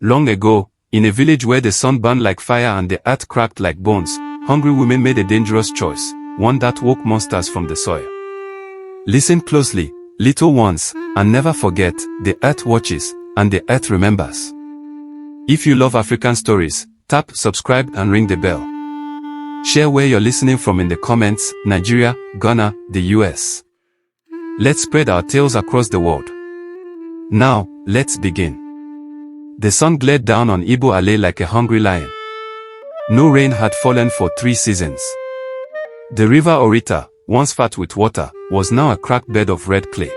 Long ago, in a village where the sun burned like fire and the earth cracked like bones, hungry women made a dangerous choice, one that woke monsters from the soil. Listen closely, little ones, and never forget, the earth watches, and the earth remembers. If you love African stories, tap subscribe and ring the bell. Share where you're listening from in the comments, Nigeria, Ghana, the US. Let's spread our tales across the world. Now, let's begin. The sun glared down on Igbo Alley like a hungry lion. No rain had fallen for 3 seasons. The river Orita, once fat with water, was now a cracked bed of red clay.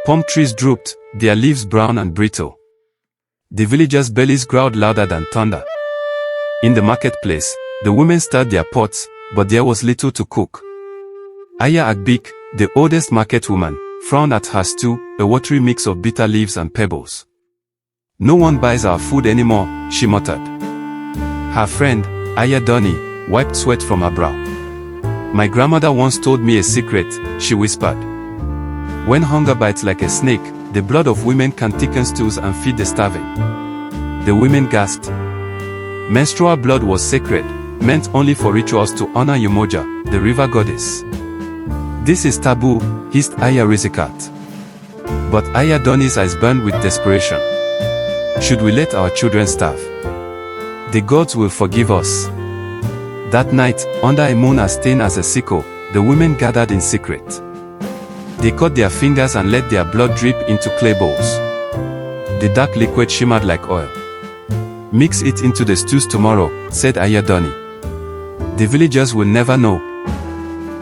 Palm trees drooped, their leaves brown and brittle. The villagers' bellies growled louder than thunder. In the marketplace, the women stirred their pots, but there was little to cook. Aya Agbik, the oldest market woman, frowned at her stew, a watery mix of bitter leaves and pebbles. "No one buys our food anymore," she muttered. Her friend, Aya Doni, wiped sweat from her brow. "My grandmother once told me a secret," she whispered. "When hunger bites like a snake, the blood of women can thicken stews and feed the starving." The women gasped. Menstrual blood was sacred, meant only for rituals to honor Yemoja, the river goddess. "This is taboo," hissed Aya Rizikat. But Aya Doni's eyes burned with desperation. "Should we let our children starve? The gods will forgive us." That night, under a moon as thin as a sickle, the women gathered in secret. They cut their fingers and let their blood drip into clay bowls. The dark liquid shimmered like oil. "Mix it into the stews tomorrow," said Aya Doni. "The villagers will never know."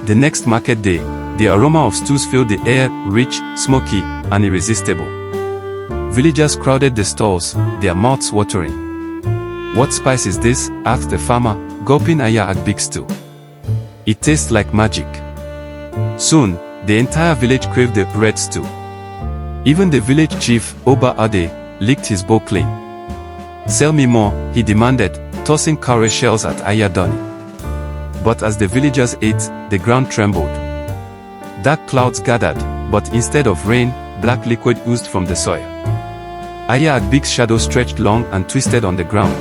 The next market day, the aroma of stews filled the air, rich, smoky, and irresistible. Villagers crowded the stalls, their mouths watering. "What spice is this?" asked the farmer, gulping Aya Agbik's stew. "It tastes like magic." Soon, the entire village craved the red stew. Even the village chief, Oba Ade, licked his bowl clean. "Sell me more," he demanded, tossing cowrie shells at Aya Doni. But as the villagers ate, the ground trembled. Dark clouds gathered, but instead of rain, black liquid oozed from the soil. Aya Agbik's shadow stretched long and twisted on the ground.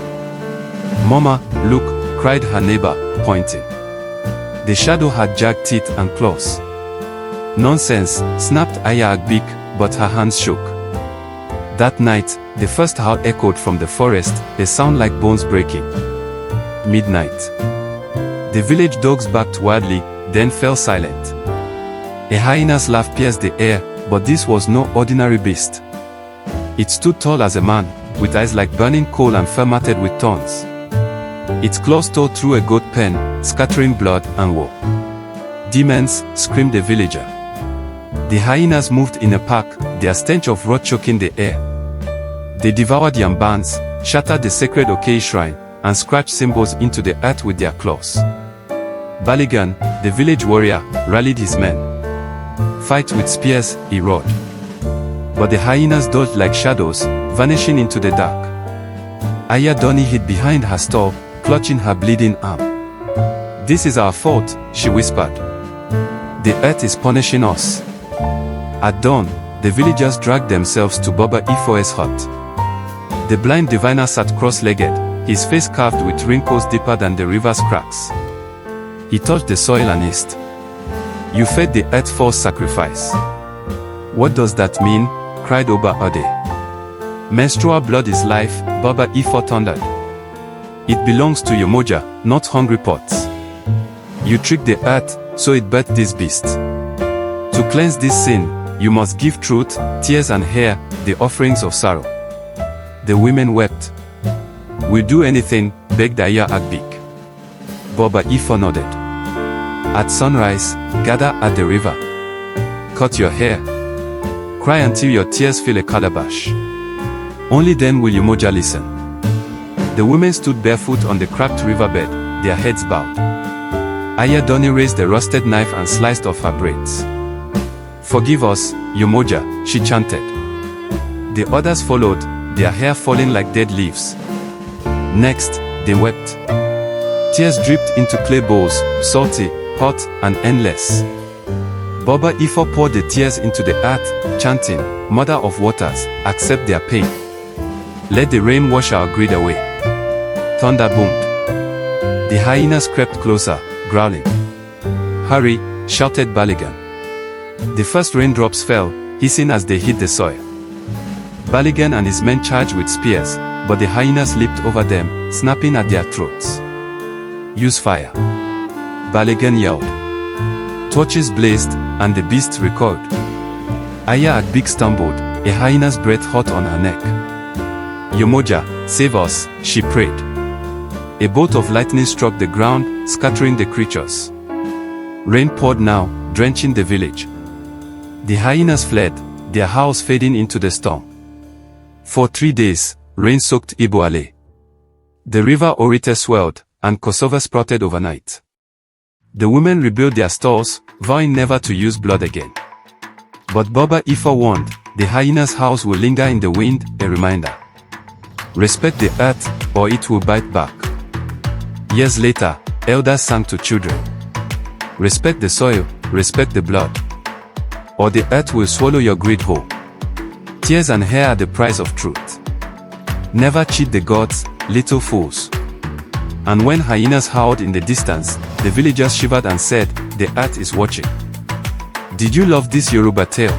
"Mama, look," cried her neighbor, pointing. The shadow had jagged teeth and claws. "Nonsense," snapped Aya Agbik, but her hands shook. That night, the first howl echoed from the forest, a sound like bones breaking. Midnight. The village dogs barked wildly, then fell silent. A hyena's laugh pierced the air, but this was no ordinary beast. It stood tall as a man, with eyes like burning coal and fur matted with thorns. Its claws tore through a goat pen, scattering blood and woe. "Demons!" screamed the villager. The hyenas moved in a pack, their stench of rot choking the air. They devoured yam barns, shattered the sacred Okei shrine, and scratched symbols into the earth with their claws. Baligan, the village warrior, rallied his men. "Fight with spears," he roared. But the hyenas dodged like shadows, vanishing into the dark. Aya Doni hid behind her stall, clutching her bleeding arm. "This is our fault," she whispered. "The earth is punishing us." At dawn, the villagers dragged themselves to Baba Ifoe's hut. The blind diviner sat cross-legged, his face carved with wrinkles deeper than the river's cracks. He touched the soil and hissed. "You fed the earth false sacrifice." "What does that mean?" cried Oba Ade. "Menstrual blood is life," Baba Ifo thundered. "It belongs to Yemoja, not hungry pots. You tricked the earth, so it birthed this beast. To cleanse this sin, you must give truth, tears and hair, the offerings of sorrow." The women wept. "We'll do anything," begged Aya Agbik. Baba Ifo nodded. "At sunrise, gather at the river. Cut your hair. Cry until your tears fill a calabash. Only then will Yemoja listen." The women stood barefoot on the cracked riverbed, their heads bowed. Aya Doni raised a rusted knife and sliced off her braids. "Forgive us, Yemoja," she chanted. The others followed, their hair falling like dead leaves. Next, they wept. Tears dripped into clay bowls, salty, hot, and endless. Baba Ifo poured the tears into the earth, chanting, "Mother of waters, accept their pain." Let the rain wash our greed away. Thunder boomed. The hyenas crept closer, growling. Hurry, shouted Baligan. The first raindrops fell, hissing as they hit the soil. Baligan and his men charged with spears, but the hyenas leaped over them, snapping at their throats. Use fire. Baligan yelled. Torches blazed, and the beasts recoiled. Aya at Big stumbled, a hyena's breath hot on her neck. Yemoja, save us, she prayed. A bolt of lightning struck the ground, scattering the creatures. Rain poured now, drenching the village. The hyenas fled, their howls fading into the storm. For 3 days, rain soaked Iboale. The river Orite swelled, and cassava sprouted overnight. The women rebuilt their stalls, vowing never to use blood again. But Baba Ifa warned, the hyena's house will linger in the wind, a reminder. Respect the earth, or it will bite back. Years later, elders sang to children. Respect the soil, respect the blood, or the earth will swallow your greed whole. Tears and hair are the price of truth. Never cheat the gods, little fools. And when hyenas howled in the distance, the villagers shivered and said, the earth is watching. Did you love this Yoruba tale?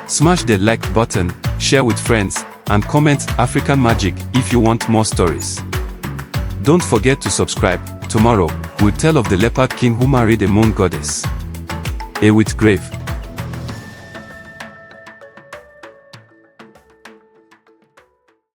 Smash the like button, share with friends, and comment African Magic if you want more stories. Don't forget to subscribe. Tomorrow, we'll tell of the leopard king who married a moon goddess. A with grave.